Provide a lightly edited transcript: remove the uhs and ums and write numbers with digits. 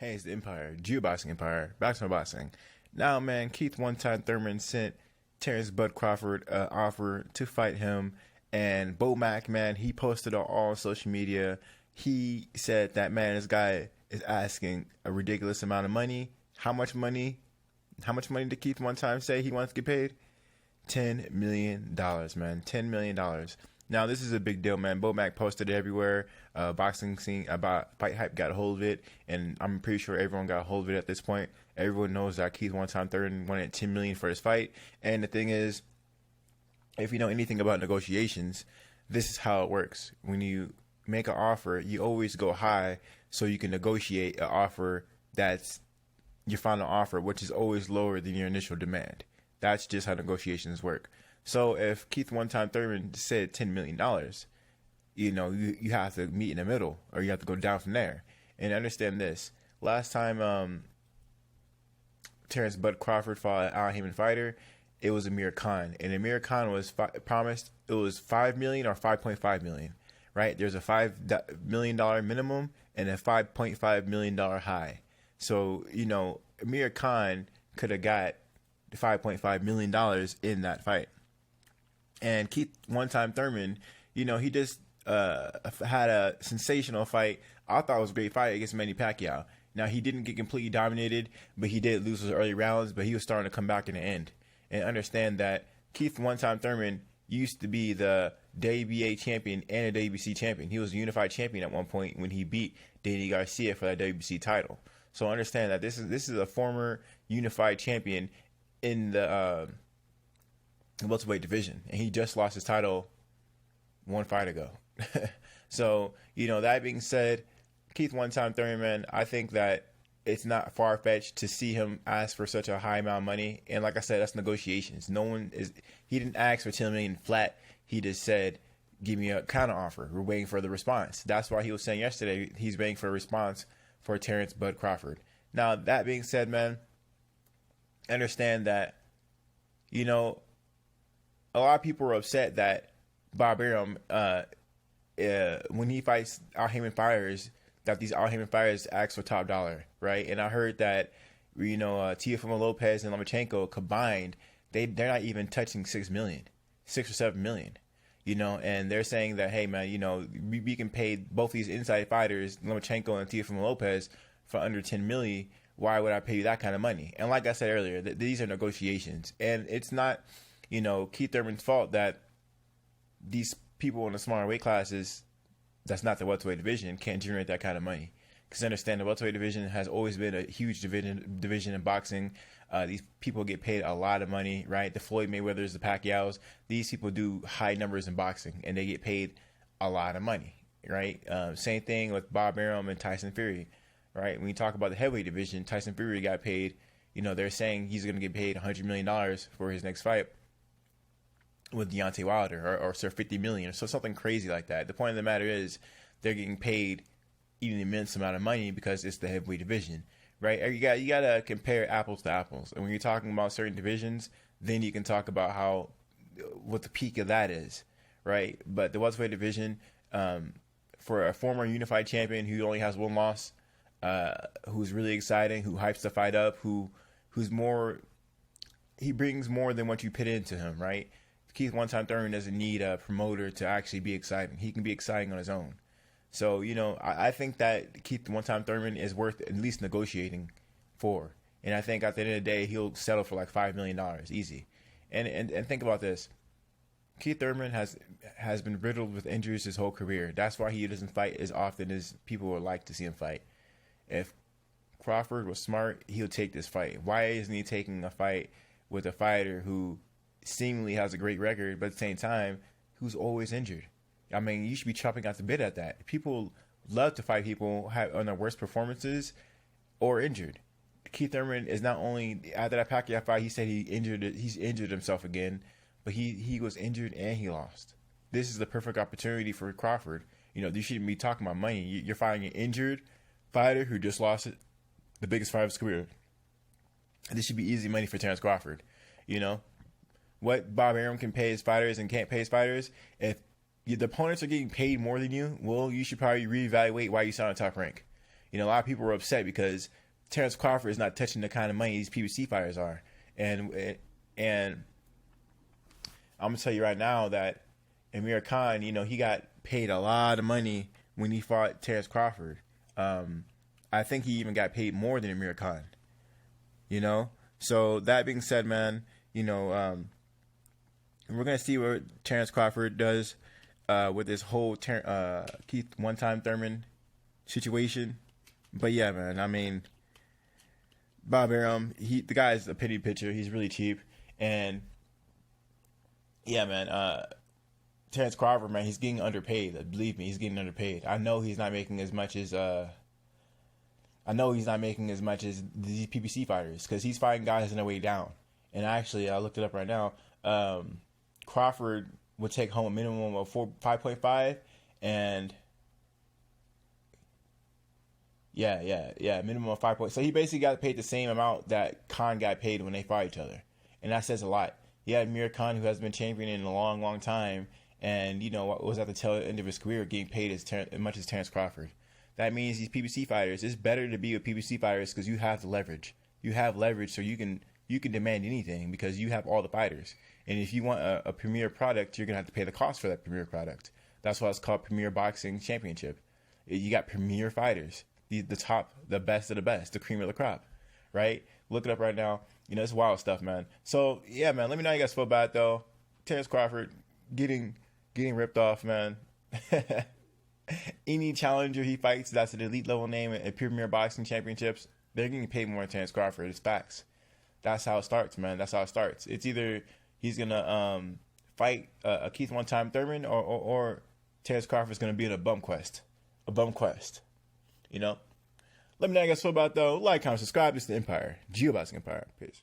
Hey, it's the Empire, Geoboxing Empire, Boxing Boxing. Now, man, Keith one-time Thurman sent Terrance Bud Crawford an offer to fight him, and Bo Mack, man, he posted on all social media. He said that, man, this guy is asking a ridiculous amount of money. How much money? How much money did Keith one time say he wants to get paid? $10 million, man. $10 million. Now, this is a big deal, man. Bo Mack posted it everywhere. Boxing scene about Fight Hype got a hold of it, and I'm pretty sure everyone got a hold of it at this point. Everyone knows that Keith one time Thurman wanted $10 million for his fight. And the thing is, if you know anything about negotiations, this is how it works. When you make an offer, you always go high so you can negotiate an offer that's your final offer, which is always lower than your initial demand. That's just how negotiations work. So if Keith one time Thurman said $10 million, you know, you have to meet in the middle, or you have to go down from there. And understand this. Last time Terrance Bud Crawford fought an Al Haymon fighter, it was Amir Khan. And Amir Khan was promised it was $5 million or $5.5 million, right? There's a $5 million minimum and a $5.5 million high. So, you know, Amir Khan could have got $5.5 million in that fight. And Keith one-time Thurman, you know, he just had a sensational fight. I thought it was a great fight against Manny Pacquiao. Now, he didn't get completely dominated, but he did lose those early rounds, but he was starting to come back in the end. And understand that Keith one-time Thurman used to be the WBA champion and a WBC champion. He was a unified champion at one point when he beat Danny Garcia for that WBC title. So understand that this is a former unified champion in the welterweight division, and he just lost his title one fight ago. So, you know, that being said, Keith one-time Thurman, I think that it's not far-fetched to see him ask for such a high amount of money. And like I said, that's negotiations. He didn't ask for $10 million flat. He just said, give me a counter offer. We're waiting for the response. That's why he was saying yesterday he's waiting for a response for Terrance Bud Crawford. Now, that being said, man, understand that, you know, a lot of people are upset that Bob Arum, when he fights Al Haymon fighters, that these Al Haymon fighters ask for top dollar, right? And I heard that, you know, Teofimo Lopez and Lomachenko combined, they're not even touching $6 or $7 million, you know, and they're saying that, hey, man, you know, we can pay both these inside fighters, Lomachenko and Teofimo Lopez, for under $10 million. Why would I pay you that kind of money? And like I said earlier, these are negotiations, and it's not, you know, Keith Thurman's fault that these people in the smaller weight classes, that's not the welterweight division, can't generate that kind of money. Because understand, the welterweight division has always been a huge division in boxing. These people get paid a lot of money, right? The Floyd Mayweathers, the Pacquiaos, these people do high numbers in boxing, and they get paid a lot of money, right? Same thing with Bob Arum and Tyson Fury, right? When you talk about the heavyweight division, Tyson Fury got paid, you know, they're saying he's going to get paid $100 million for his next fight with Deontay Wilder, or Sir $50 million, or so something crazy like that. The point of the matter is they're getting paid an immense amount of money because it's the heavyweight division, right? You got to compare apples to apples. And when you're talking about certain divisions, then you can talk about what the peak of that is, right? But the welterweight division, for a former unified champion who only has one loss, who's really exciting, who hypes the fight up, he brings more than what you put into him, right? Keith one-time Thurman doesn't need a promoter to actually be exciting. He can be exciting on his own. So, you know, I think that Keith one-time Thurman is worth at least negotiating for. And I think at the end of the day, he'll settle for like $5 million, easy. And think about this. Keith Thurman has been riddled with injuries his whole career. That's why he doesn't fight as often as people would like to see him fight. If Crawford was smart, he'll take this fight. Why isn't he taking a fight with a fighter who seemingly has a great record, but at the same time, who's always injured? I mean, you should be chopping out the bit at that. People love to fight people on their worst performances or injured. Keith Thurman is not only, after that Pacquiao fight, he said he's injured himself again, but he was injured and he lost. This is the perfect opportunity for Crawford. You know, you shouldn't be talking about money. You're fighting an injured fighter who just lost the biggest fight of his career. This should be easy money for Terrance Crawford, you know? What Bob Arum can pay his fighters and can't pay his fighters, if the opponents are getting paid more than you, well, you should probably reevaluate why you signed a top rank. You know, a lot of people were upset because Terrance Crawford is not touching the kind of money these PBC fighters are. And I'm gonna tell you right now that Amir Khan, you know, he got paid a lot of money when he fought Terrance Crawford. I think he even got paid more than Amir Khan. You know, so that being said, man, you know, we're gonna see what Terrance Crawford does with this whole Kieth Thurman situation. But yeah, man, I mean, Bob Arum, the guy's a pity pitcher. He's really cheap, and yeah, man, Terrance Crawford, man, he's getting underpaid. Believe me, he's getting underpaid. I know he's not making as much as these PBC fighters, because he's fighting guys on their way down. And actually, I looked it up right now. Crawford would take home a minimum of 5.5, and minimum of 5. So he basically got paid the same amount that Khan got paid when they fought each other, and that says a lot. You had Amir Khan, who has been champion in a long, long time, and you know was at the tail end of his career, getting paid as much as Terrance Crawford. That means these PBC fighters, it's better to be with PBC fighters because you have the leverage. You have leverage, so you can demand anything because you have all the fighters. And if you want a premier product, you're gonna have to pay the cost for that premier product. That's why it's called Premier Boxing Championship. You got premier fighters, the top, the best of the best, the cream of the crop, right? Look it up right now. You know, it's wild stuff, man. So yeah, man, let me know how you guys feel about it, though. Terrance Crawford getting ripped off, man. Any challenger he fights that's an elite level name at Premier Boxing Championships, they're getting paid more than Terrance Crawford. It's facts. That's how it starts, man. That's how it starts. It's either he's gonna fight a Kieth Thurman, or Terrance Crawford's gonna be in a bum quest. You know. Let me know how you guys feel about it, though. Like, comment, subscribe. This is the Empire. GeoBoxing Empire. Peace.